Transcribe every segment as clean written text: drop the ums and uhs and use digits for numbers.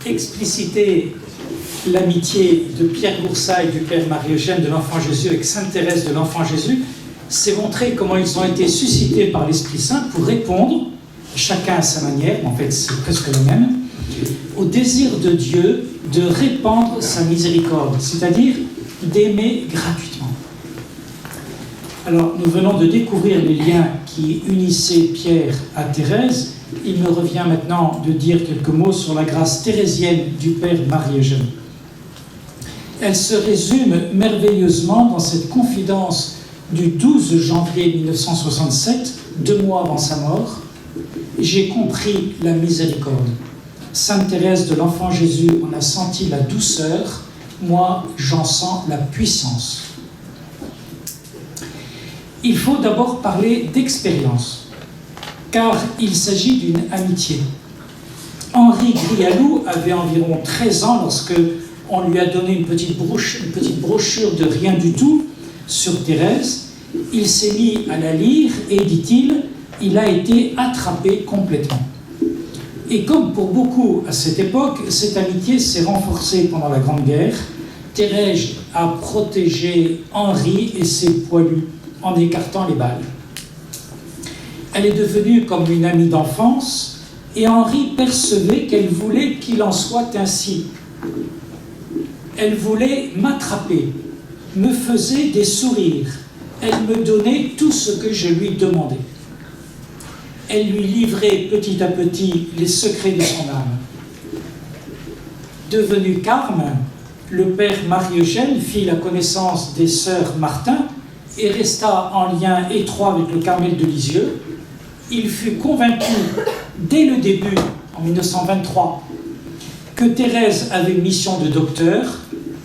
expliciter l'amitié de Pierre Goursat et du Père Marie-Eugène de l'Enfant Jésus avec Sainte Thérèse de l'Enfant Jésus, c'est montrer comment ils ont été suscités par l'Esprit Saint pour répondre, chacun à sa manière, en fait c'est presque le même, au désir de Dieu de répandre sa miséricorde, c'est-à-dire d'aimer gratuitement. Alors, nous venons de découvrir les liens qui unissaient Pierre à Thérèse. Il me revient maintenant de dire quelques mots sur la grâce thérésienne du Père Marie-Eugène. Elle se résume merveilleusement dans cette confidence du 12 janvier 1967, 2 mois avant sa mort. « J'ai compris la miséricorde. Sainte Thérèse de l'Enfant Jésus en a senti la douceur, moi j'en sens la puissance. » Il faut d'abord parler d'expérience, car il s'agit d'une amitié. Henri Grialou avait environ 13 ans lorsque on lui a donné une petite brochure de rien du tout sur Thérèse. Il s'est mis à la lire et, dit-il, il a été attrapé complètement. Et comme pour beaucoup à cette époque, cette amitié s'est renforcée pendant la Grande Guerre. Thérèse a protégé Henri et ses poilus en écartant les balles. Elle est devenue comme une amie d'enfance et Henri percevait qu'elle voulait qu'il en soit ainsi. Elle voulait m'attraper, me faisait des sourires, elle me donnait tout ce que je lui demandais. Elle lui livrait petit à petit les secrets de son âme. Devenu carme, le Père Marie-Eugène fit la connaissance des sœurs Martin et resta en lien étroit avec le Carmel de Lisieux. Il fut convaincu dès le début, en 1923, que Thérèse avait une mission de docteur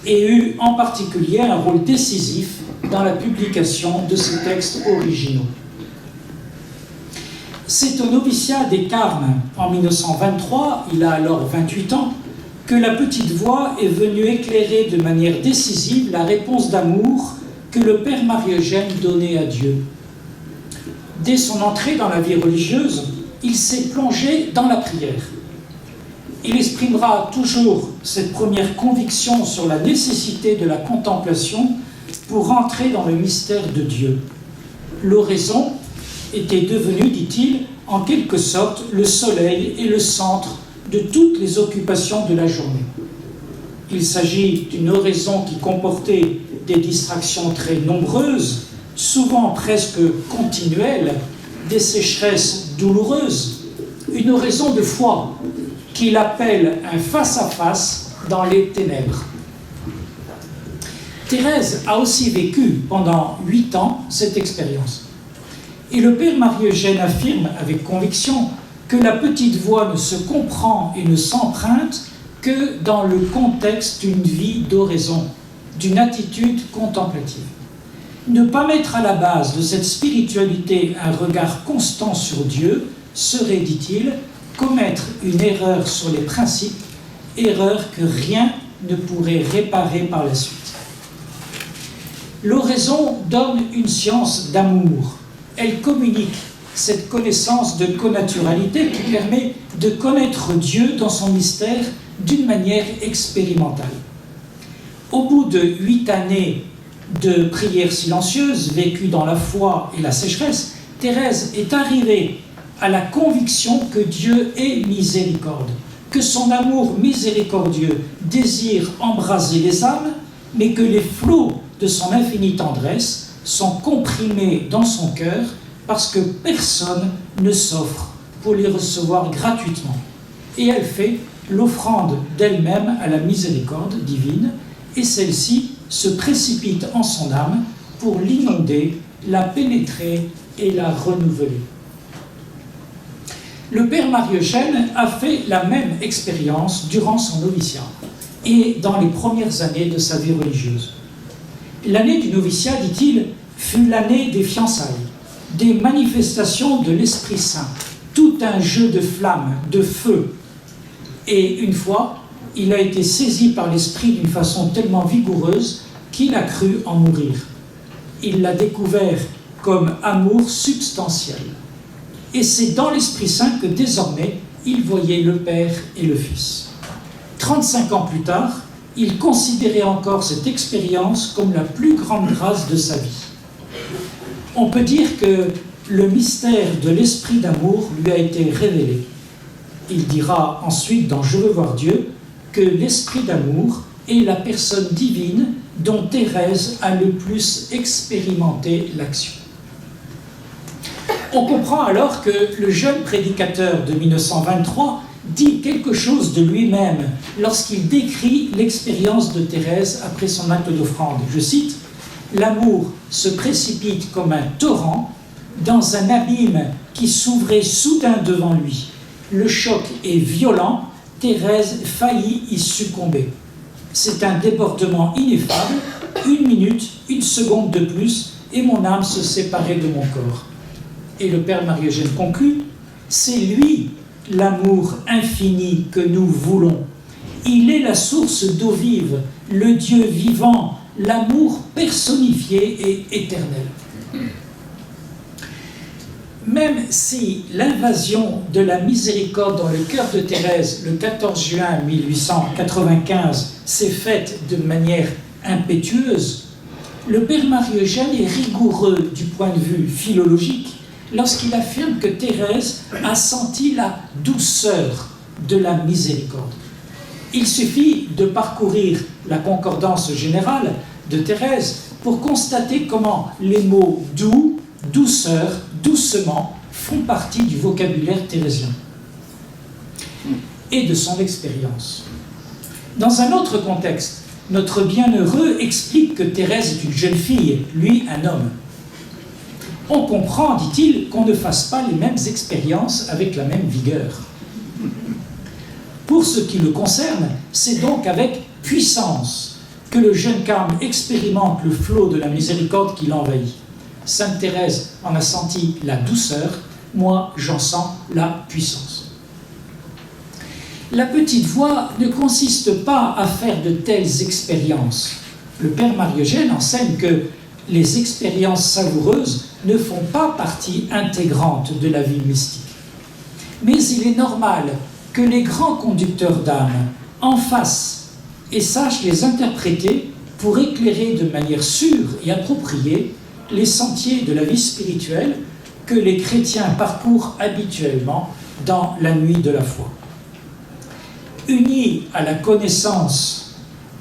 et eut en particulier un rôle décisif dans la publication de ses textes originaux. C'est au noviciat des Carmes, en 1923, il a alors 28 ans, que la petite voix est venue éclairer de manière décisive la réponse d'amour que le Père Marie-Eugène donnait à Dieu. Dès son entrée dans la vie religieuse, il s'est plongé dans la prière. Il exprimera toujours cette première conviction sur la nécessité de la contemplation pour entrer dans le mystère de Dieu. L'oraison était devenue, dit-il, en quelque sorte le soleil et le centre de toutes les occupations de la journée. Il s'agit d'une oraison qui comportait des distractions très nombreuses, souvent presque continuelles, des sécheresses douloureuses, une oraison de foi qu'il appelle un face-à-face dans les ténèbres. Thérèse a aussi vécu pendant 8 ans cette expérience. Et le Père Marie-Eugène affirme avec conviction que la petite voix ne se comprend et ne s'emprunte que dans le contexte d'une vie d'oraison, d'une attitude contemplative. Ne pas mettre à la base de cette spiritualité un regard constant sur Dieu serait, dit-il, commettre une erreur sur les principes, erreur que rien ne pourrait réparer par la suite. L'oraison donne une science d'amour. Elle communique cette connaissance de connaturalité qui permet de connaître Dieu dans son mystère d'une manière expérimentale. Au bout de 8 années de prière silencieuse, vécue dans la foi et la sécheresse, Thérèse est arrivée à la conviction que Dieu est miséricorde, que son amour miséricordieux désire embraser les âmes, mais que les flots de son infinie tendresse sont comprimés dans son cœur parce que personne ne s'offre pour les recevoir gratuitement. Et elle fait l'offrande d'elle-même à la miséricorde divine, et celle-ci se précipite en son âme pour l'inonder, la pénétrer et la renouveler. Le Père Marie-Eugène a fait la même expérience durant son noviciat et dans les premières années de sa vie religieuse. L'année du noviciat, dit-il, fut l'année des fiançailles, des manifestations de l'Esprit Saint, tout un jeu de flammes, de feu. Et une fois, il a été saisi par l'Esprit d'une façon tellement vigoureuse qu'il a cru en mourir. Il l'a découvert comme amour substantiel. Et c'est dans l'Esprit Saint que désormais, il voyait le Père et le Fils. 35 ans plus tard, il considérait encore cette expérience comme la plus grande grâce de sa vie. On peut dire que le mystère de l'esprit d'amour lui a été révélé. Il dira ensuite dans « Je veux voir Dieu » que l'esprit d'amour est la personne divine dont Thérèse a le plus expérimenté l'action. On comprend alors que le jeune prédicateur de 1923 dit quelque chose de lui-même lorsqu'il décrit l'expérience de Thérèse après son acte d'offrande. Je cite, « L'amour se précipite comme un torrent dans un abîme qui s'ouvrait soudain devant lui. Le choc est violent, Thérèse faillit y succomber. C'est un débordement ineffable, 1 minute, 1 seconde de plus, et mon âme se séparait de mon corps. » Et le Père Marie-Eugène conclut, « C'est lui, l'amour infini que nous voulons. Il est la source d'eau vive, le Dieu vivant, l'amour personnifié et éternel. » Même si l'invasion de la miséricorde dans le cœur de Thérèse, le 14 juin 1895, s'est faite de manière impétueuse, le Père Marie-Eugène est rigoureux du point de vue philologique lorsqu'il affirme que Thérèse a senti la douceur de la miséricorde. Il suffit de parcourir la concordance générale de Thérèse pour constater comment les mots doux, douceur, doucement font partie du vocabulaire thérésien et de son expérience. Dans un autre contexte, notre bienheureux explique que Thérèse est une jeune fille, lui un homme. On comprend, dit-il, qu'on ne fasse pas les mêmes expériences avec la même vigueur. Pour ce qui le concerne, c'est donc avec puissance que le jeune carme expérimente le flot de la miséricorde qui l'envahit. Sainte Thérèse en a senti la douceur, moi j'en sens la puissance. La petite voie ne consiste pas à faire de telles expériences. Le Père Marie-Eugène enseigne que les expériences savoureuses ne font pas partie intégrante de la vie mystique. Mais il est normal que les grands conducteurs d'âme en fassent et sachent les interpréter pour éclairer de manière sûre et appropriée les sentiers de la vie spirituelle que les chrétiens parcourent habituellement dans la nuit de la foi. Unis à la connaissance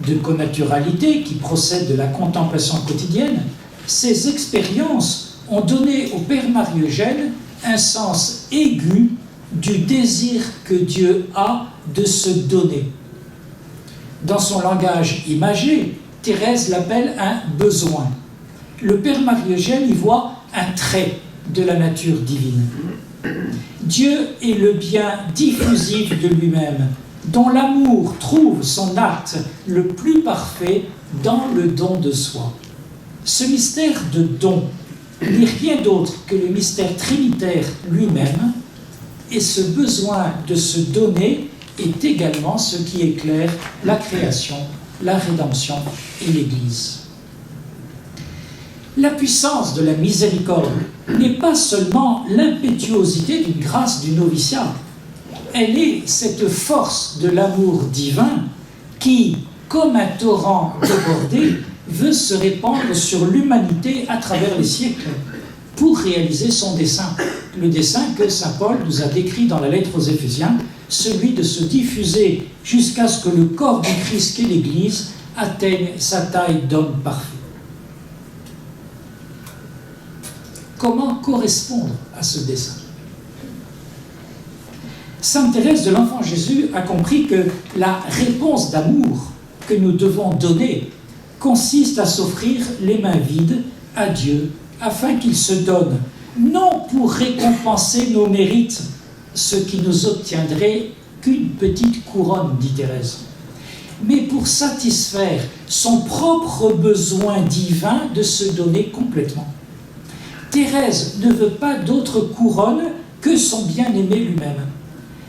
de connaturalité qui procède de la contemplation quotidienne, ces expériences ont donné au Père Marie-Eugène un sens aigu du désir que Dieu a de se donner. Dans son langage imagé, Thérèse l'appelle un besoin. Le Père Marie-Eugène y voit un trait de la nature divine. Dieu est le bien diffusif de lui-même, dont l'amour trouve son acte le plus parfait dans le don de soi. Ce mystère de don n'est rien d'autre que le mystère trinitaire lui-même, et ce besoin de se donner est également ce qui éclaire la création, la rédemption et l'Église. La puissance de la miséricorde n'est pas seulement l'impétuosité d'une grâce du noviciat, elle est cette force de l'amour divin qui, comme un torrent débordé, veut se répandre sur l'humanité à travers les siècles pour réaliser son dessein. Le dessein que saint Paul nous a décrit dans la lettre aux Éphésiens, celui de se diffuser jusqu'à ce que le corps du Christ qu'est l'Église atteigne sa taille d'homme parfait. Comment correspondre à ce dessein? Sainte Thérèse de l'Enfant Jésus a compris que la réponse d'amour que nous devons donner consiste à s'offrir les mains vides à Dieu afin qu'il se donne, non pour récompenser nos mérites, ce qui nous obtiendrait qu'une petite couronne, dit Thérèse, mais pour satisfaire son propre besoin divin de se donner complètement. Thérèse ne veut pas d'autre couronne que son bien-aimé lui-même.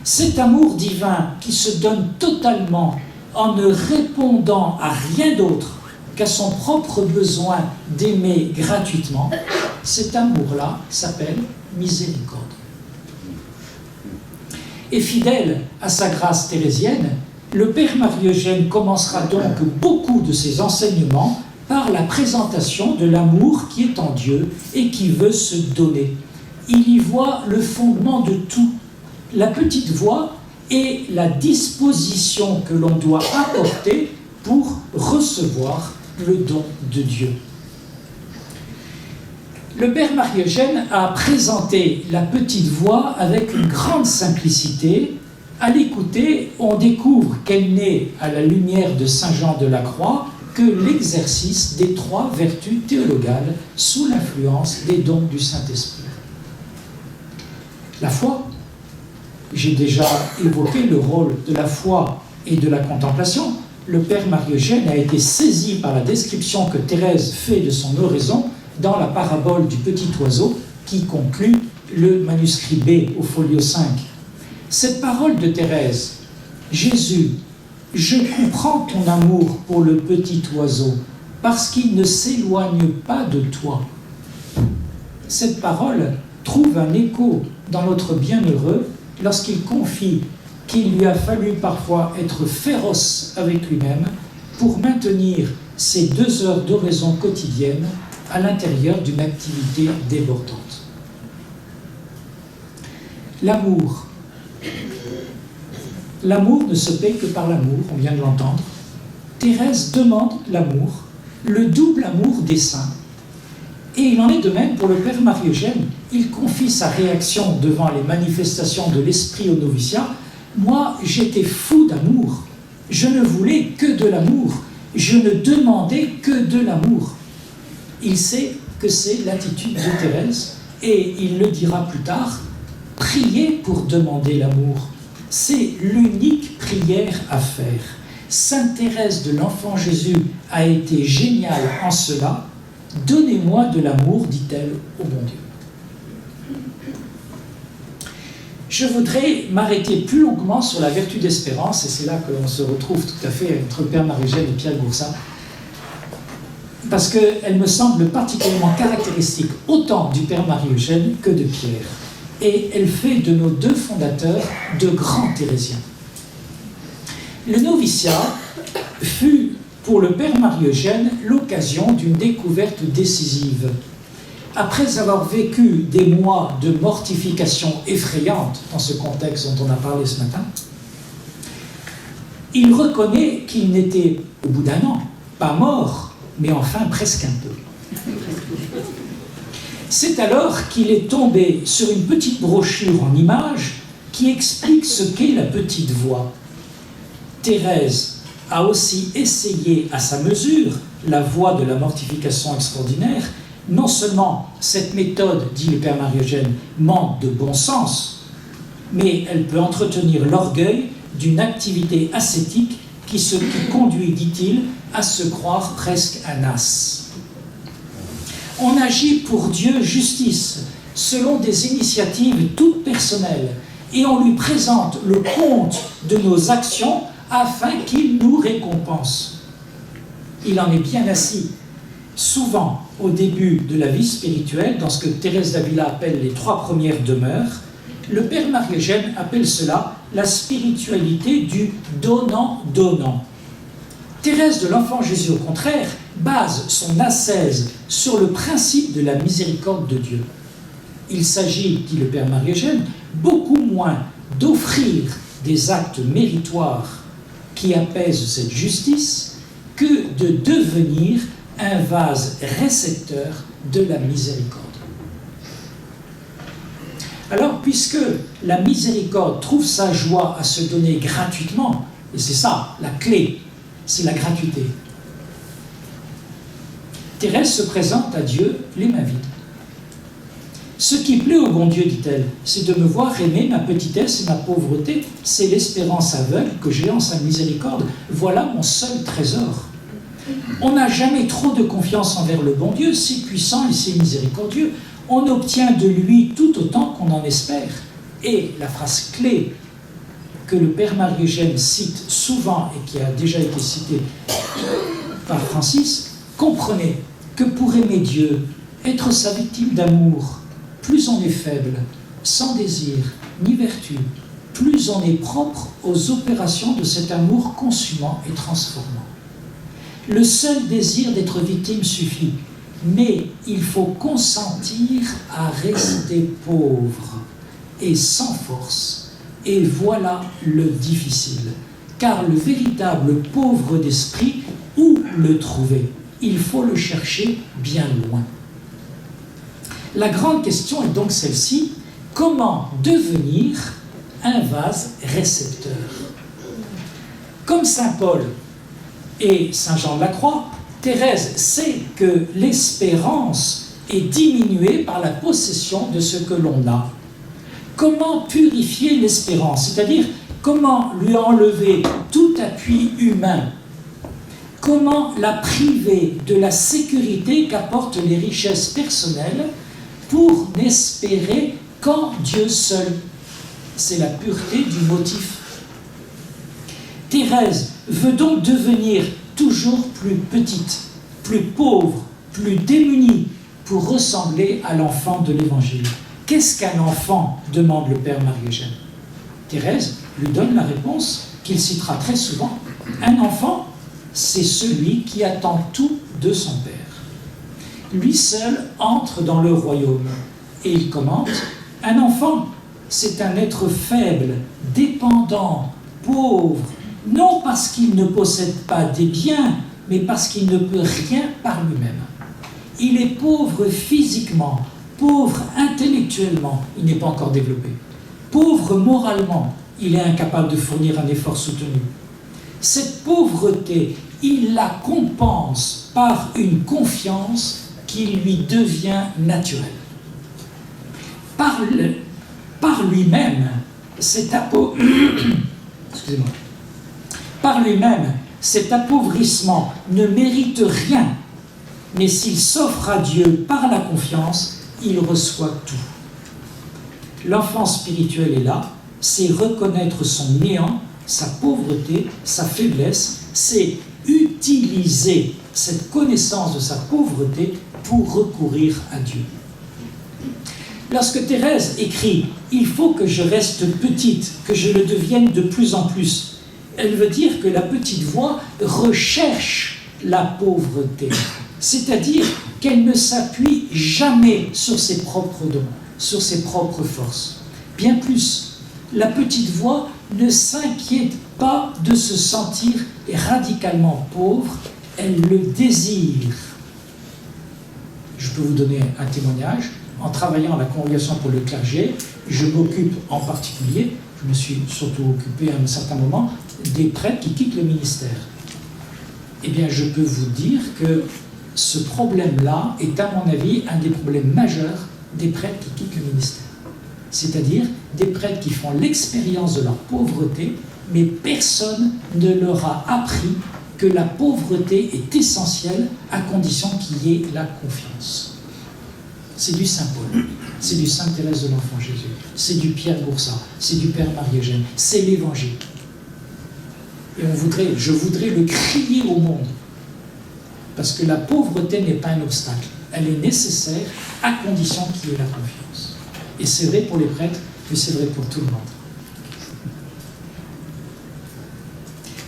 Cet amour divin qui se donne totalement en ne répondant à rien d'autre qu'à son propre besoin d'aimer gratuitement, cet amour-là s'appelle miséricorde. Et fidèle à sa grâce thérésienne, Le Père Marie-Eugène commencera donc beaucoup de ses enseignements par la présentation de l'amour qui est en Dieu et qui veut se donner. Il y voit le fondement de tout. La petite voix est la disposition que l'on doit apporter pour recevoir le don de Dieu. Le Père Marie-Eugène a présenté la petite voix avec une grande simplicité. À l'écouter, on découvre qu'elle n'est, à la lumière de Saint Jean de la Croix, que l'exercice des 3 vertus théologales sous l'influence des dons du Saint-Esprit. La foi, j'ai déjà évoqué le rôle de la foi et de la contemplation. Le Père Marie-Eugène a été saisi par la description que Thérèse fait de son oraison dans la parabole du petit oiseau qui conclut le manuscrit B au folio 5. Cette parole de Thérèse, « Jésus, je comprends ton amour pour le petit oiseau parce qu'il ne s'éloigne pas de toi. » Cette parole trouve un écho dans notre bienheureux lorsqu'il confie qu'il lui a fallu parfois être féroce avec lui-même pour maintenir ses 2 heures d'oraison quotidienne à l'intérieur d'une activité débordante. L'amour. L'amour ne se paie que par l'amour, on vient de l'entendre. Thérèse demande l'amour, le double amour des saints. Et il en est de même pour le Père Marie-Eugène. Il confie sa réaction devant les manifestations de l'esprit au noviciat. « Moi, j'étais fou d'amour. Je ne voulais que de l'amour. Je ne demandais que de l'amour. » Il sait que c'est l'attitude de Thérèse et il le dira plus tard. Priez pour demander l'amour. C'est l'unique prière à faire. Sainte Thérèse de l'Enfant Jésus a été géniale en cela. Donnez-moi de l'amour, dit-elle au bon Dieu. Je voudrais m'arrêter plus longuement sur la vertu d'espérance, et c'est là que l'on se retrouve tout à fait entre Père Marie-Eugène et Pierre Goursat, parce qu'elle me semble particulièrement caractéristique autant du Père Marie-Eugène que de Pierre. Et elle fait de nos 2 fondateurs de grands thérésiens. Le noviciat fut pour le Père Marie-Eugène l'occasion d'une découverte décisive. Après avoir vécu des mois de mortification effrayante dans ce contexte dont on a parlé ce matin, il reconnaît qu'il n'était, au bout d'1 an, pas mort, mais enfin presque un peu. C'est alors qu'il est tombé sur une petite brochure en images qui explique ce qu'est la petite voix. Thérèse a aussi essayé à sa mesure la voie de la mortification extraordinaire. Non seulement cette méthode, dit le Père Marie-Eugène, manque de bon sens, mais elle peut entretenir l'orgueil d'une activité ascétique qui conduit, dit-il, à se croire presque un as. On agit pour Dieu justice, selon des initiatives toutes personnelles, et on lui présente le compte de nos actions afin qu'il nous récompense. Il en est bien assis. Souvent, au début de la vie spirituelle, dans ce que Thérèse d'Avila appelle les 3 premières demeures, le Père Marie-Eugène appelle cela la spiritualité du donnant-donnant. Thérèse de l'Enfant Jésus, au contraire, base son ascèse sur le principe de la miséricorde de Dieu. Il s'agit, dit le Père Marie-Eugène, beaucoup moins d'offrir des actes méritoires qui apaisent cette justice que de devenir un vase récepteur de la miséricorde. Alors, puisque la miséricorde trouve sa joie à se donner gratuitement, et c'est ça, la clé, c'est la gratuité, Thérèse se présente à Dieu les mains vides. Ce qui plaît au bon Dieu, dit-elle, c'est de me voir aimer ma petitesse et ma pauvreté. C'est l'espérance aveugle que j'ai en sa miséricorde. Voilà mon seul trésor. On n'a jamais trop de confiance envers le bon Dieu, si puissant et si miséricordieux. On obtient de lui tout autant qu'on en espère. Et la phrase clé que le Père Marie-Eugène cite souvent et qui a déjà été citée par Francis, comprenez que pour aimer Dieu, être sa victime d'amour, plus on est faible, sans désir, ni vertu, plus on est propre aux opérations de cet amour consumant et transformant. Le seul désir d'être victime suffit, mais il faut consentir à rester pauvre et sans force. Et voilà le difficile, car le véritable pauvre d'esprit, où le trouver? Il faut le chercher bien loin. La grande question est donc celle-ci: comment devenir un vase récepteur? Comme saint Paul et saint Jean de la Croix, Thérèse sait que l'espérance est diminuée par la possession de ce que l'on a. Comment purifier l'espérance? C'est-à-dire, comment lui enlever tout appui humain? Comment la priver de la sécurité qu'apportent les richesses personnelles pour n'espérer qu'en Dieu seul? C'est la pureté du motif. Thérèse veut donc devenir toujours plus petite, plus pauvre, plus démunie pour ressembler à l'enfant de l'Évangile. Qu'est-ce qu'un enfant? Demande le Père Marie-Eugène. Thérèse lui donne la réponse qu'il citera très souvent. Un enfant, c'est celui qui attend tout de son Père. Lui seul entre dans le royaume. Et il commente: un enfant, c'est un être faible, dépendant, pauvre, non parce qu'il ne possède pas des biens, mais parce qu'il ne peut rien par lui-même. Il est pauvre physiquement, pauvre intellectuellement, il n'est pas encore développé. Pauvre moralement, il est incapable de fournir un effort soutenu. Cette pauvreté, il la compense par une confiance qui lui devient naturelle. Par lui-même, cet appauvrissement ne mérite rien, mais s'il s'offre à Dieu par la confiance, il reçoit tout. L'enfant spirituel est là, c'est reconnaître son néant, sa pauvreté, sa faiblesse, c'est utiliser cette connaissance de sa pauvreté pour recourir à Dieu. Lorsque Thérèse écrit « Il faut que je reste petite, que je le devienne de plus en plus », elle veut dire que la petite voix recherche la pauvreté, c'est-à-dire qu'elle ne s'appuie jamais sur ses propres dons, sur ses propres forces. Bien plus, la petite voix ne s'inquiète pas de se sentir radicalement pauvre, elle le désire. Je peux vous donner un témoignage. En travaillant à la Congrégation pour le clergé, je m'occupe en particulier, je me suis surtout occupé à un certain moment, des prêtres qui quittent le ministère. Eh bien, je peux vous dire que ce problème-là est, à mon avis, un des problèmes majeurs des prêtres qui quittent le ministère. C'est-à-dire des prêtres qui font l'expérience de leur pauvreté, mais personne ne leur a appris que la pauvreté est essentielle à condition qu'il y ait la confiance. C'est du Saint Paul, c'est du Sainte Thérèse de l'Enfant Jésus, c'est du Pierre Boursat, c'est du Père Marie-Eugène, c'est l'Évangile. Et je voudrais le crier au monde, parce que la pauvreté n'est pas un obstacle, elle est nécessaire à condition qu'il y ait la confiance. Et c'est vrai pour les prêtres, mais c'est vrai pour tout le monde.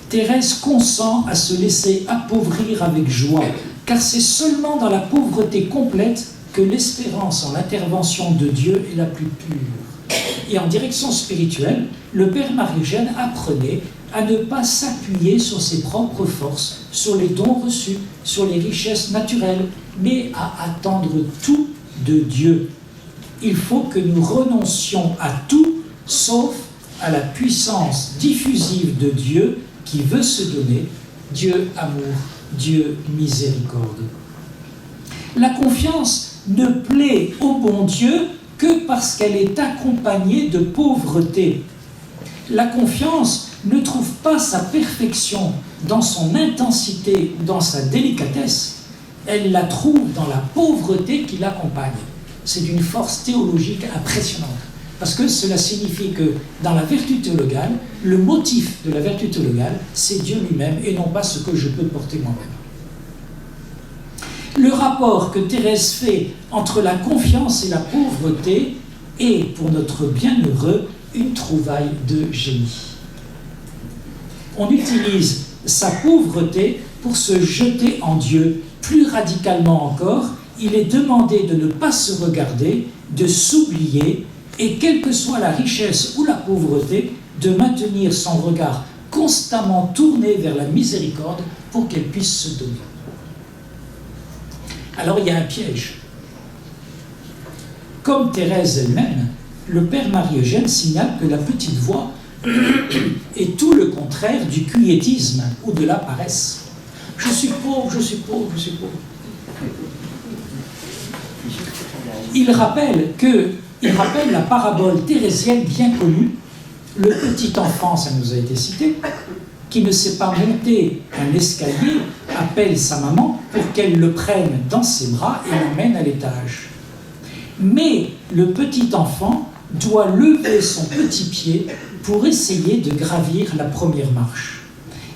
Thérèse consent à se laisser appauvrir avec joie, car c'est seulement dans la pauvreté complète que l'espérance en l'intervention de Dieu est la plus pure. Et en direction spirituelle, le Père Marie-Eugène apprenait à ne pas s'appuyer sur ses propres forces, sur les dons reçus, sur les richesses naturelles, mais à attendre tout de Dieu. Il faut que nous renoncions à tout, sauf à la puissance diffusive de Dieu qui veut se donner, Dieu amour, Dieu miséricorde. La confiance ne plaît au bon Dieu que parce qu'elle est accompagnée de pauvreté. La confiance ne trouve pas sa perfection dans son intensité ou dans sa délicatesse, elle la trouve dans la pauvreté qui l'accompagne. C'est d'une force théologique impressionnante, parce que cela signifie que dans la vertu théologale, le motif de la vertu théologale, c'est Dieu lui-même et non pas ce que je peux porter moi-même. Le rapport que Thérèse fait entre la confiance et la pauvreté est, pour notre bienheureux, une trouvaille de génie. On utilise sa pauvreté pour se jeter en Dieu. Plus radicalement encore, il est demandé de ne pas se regarder, de s'oublier, et quelle que soit la richesse ou la pauvreté, de maintenir son regard constamment tourné vers la miséricorde pour qu'elle puisse se donner. Alors il y a un piège. Comme Thérèse elle-même, le père Marie-Eugène signale que la petite voix est tout le contraire du quiétisme ou de la paresse. Je suis pauvre, je suis pauvre, je suis pauvre. Il rappelle la parabole thérésienne bien connue, le petit enfant, ça nous a été cité, qui ne sait pas monter un escalier, appelle sa maman pour qu'elle le prenne dans ses bras et l'emmène à l'étage. Mais le petit enfant doit lever son petit pied pour essayer de gravir la première marche.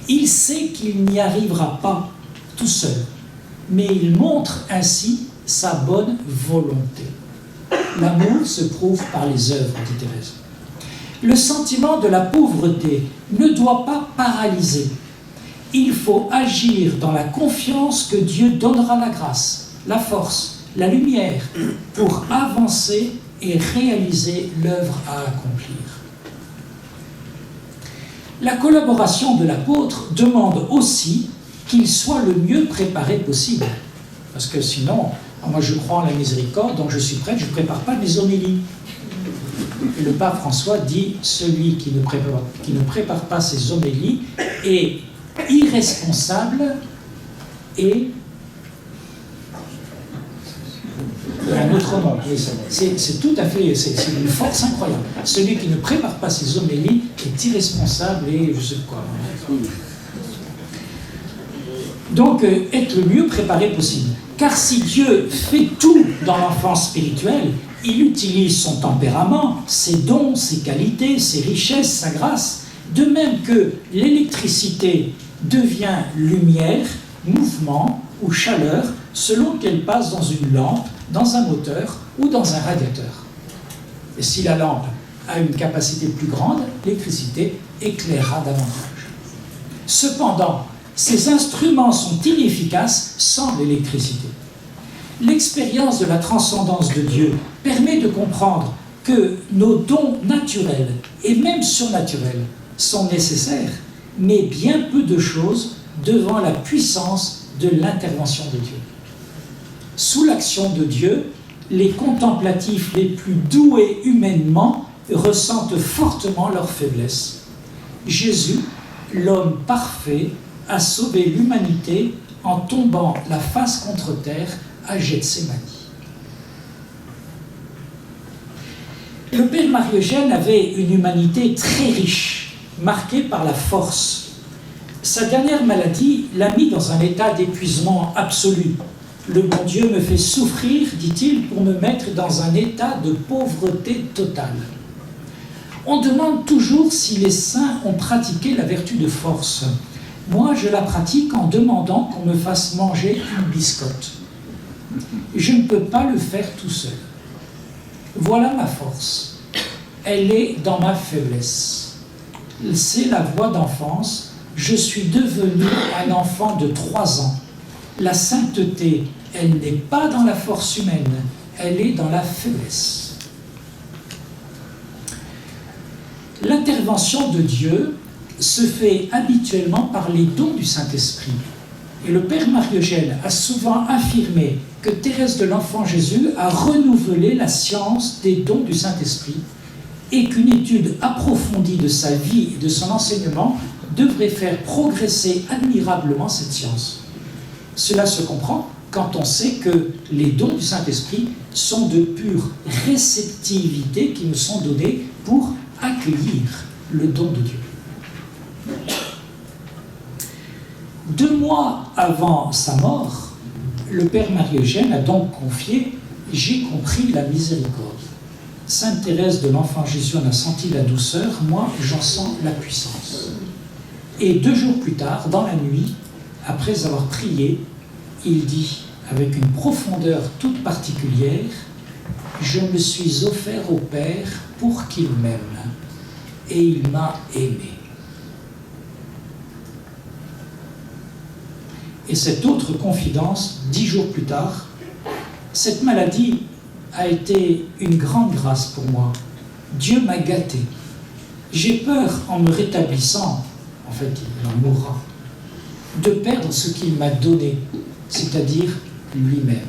Il sait qu'il n'y arrivera pas tout seul, mais il montre ainsi sa bonne volonté. L'amour se prouve par les œuvres, dit Thérèse. Le sentiment de la pauvreté ne doit pas paralyser. Il faut agir dans la confiance que Dieu donnera la grâce, la force, la lumière pour avancer et réaliser l'œuvre à accomplir. La collaboration de l'apôtre demande aussi qu'il soit le mieux préparé possible. Parce que sinon, moi je crois en la miséricorde, donc je suis prêtre, je ne prépare pas mes homélies. Et le pape François dit, celui qui ne prépare pas ses homélies est irresponsable et un autre nom. C'est tout à fait, c'est une force incroyable. Celui qui ne prépare pas ses homélies est irresponsable et je sais quoi. Donc, être le mieux préparé possible. Car si Dieu fait tout dans l'enfance spirituelle, il utilise son tempérament, ses dons, ses qualités, ses richesses, sa grâce, de même que l'électricité devient lumière, mouvement ou chaleur selon qu'elle passe dans une lampe, dans un moteur ou dans un radiateur. Et si la lampe a une capacité plus grande, l'électricité éclairera davantage. Cependant, ces instruments sont inefficaces sans l'électricité. L'expérience de la transcendance de Dieu permet de comprendre que nos dons naturels et même surnaturels sont nécessaires, mais bien peu de choses devant la puissance de l'intervention de Dieu. Sous l'action de Dieu, les contemplatifs les plus doués humainement ressentent fortement leur faiblesse. Jésus, l'homme parfait, a sauvé l'humanité en tombant la face contre terre à Gethsémani. Le père Marie-Eugène avait une humanité très riche, marquée par la force. Sa dernière maladie l'a mis dans un état d'épuisement absolu. Le bon Dieu me fait souffrir, dit-il, pour me mettre dans un état de pauvreté totale. On demande toujours si les saints ont pratiqué la vertu de force. Moi, je la pratique en demandant qu'on me fasse manger une biscotte. Je ne peux pas le faire tout seul. Voilà ma force. Elle est dans ma faiblesse. C'est la voix d'enfance. Je suis devenu un enfant de 3 ans. La sainteté, elle n'est pas dans la force humaine, elle est dans la faiblesse. L'intervention de Dieu se fait habituellement par les dons du Saint-Esprit. Et le père Marie-Eugène a souvent affirmé que Thérèse de l'Enfant Jésus a renouvelé la science des dons du Saint-Esprit et qu'une étude approfondie de sa vie et de son enseignement devrait faire progresser admirablement cette science. Cela se comprend quand on sait que les dons du Saint-Esprit sont de pure réceptivité qui nous sont donnés pour accueillir le don de Dieu. 2 mois avant sa mort, le père Marie-Eugène a donc confié « J'ai compris la miséricorde. Sainte Thérèse de l'Enfant Jésus en a senti la douceur, moi j'en sens la puissance. » Et 2 jours plus tard, dans la nuit, après avoir prié, il dit avec une profondeur toute particulière « je me suis offert au Père pour qu'il m'aime, et il m'a aimé. Et cette autre confidence, 10 jours plus tard, cette maladie a été une grande grâce pour moi. Dieu m'a gâté. J'ai peur, en me rétablissant, en fait, il en mourra, de perdre ce qu'il m'a donné, c'est-à-dire lui-même.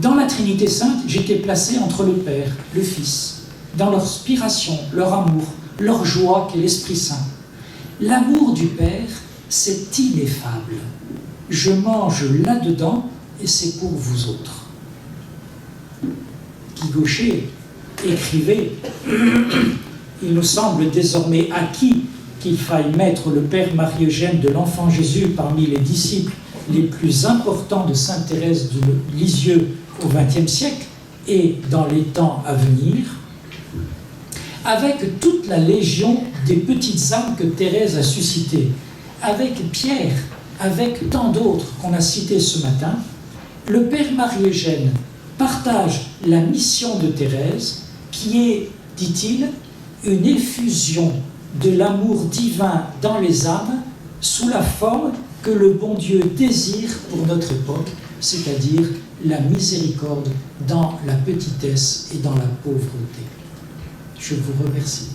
Dans la Trinité Sainte, j'étais placé entre le Père, le Fils, dans leur inspiration, leur amour, leur joie qu'est l'Esprit Saint. L'amour du Père, c'est ineffable. Je mange là-dedans et c'est pour vous autres. Guy Gaucher écrivait « Il nous semble désormais acquis qu'il faille mettre le Père Marie-Eugène de l'Enfant Jésus parmi les disciples les plus importants de sainte Thérèse de Lisieux au XXe siècle et dans les temps à venir, avec toute la légion des petites âmes que Thérèse a suscitées, avec Pierre, avec tant d'autres qu'on a cités ce matin, le Père Marie-Eugène partage la mission de Thérèse, qui est, dit-il, une effusion de l'amour divin dans les âmes sous la forme que le bon Dieu désire pour notre époque, c'est-à-dire la miséricorde dans la petitesse et dans la pauvreté. Je vous remercie.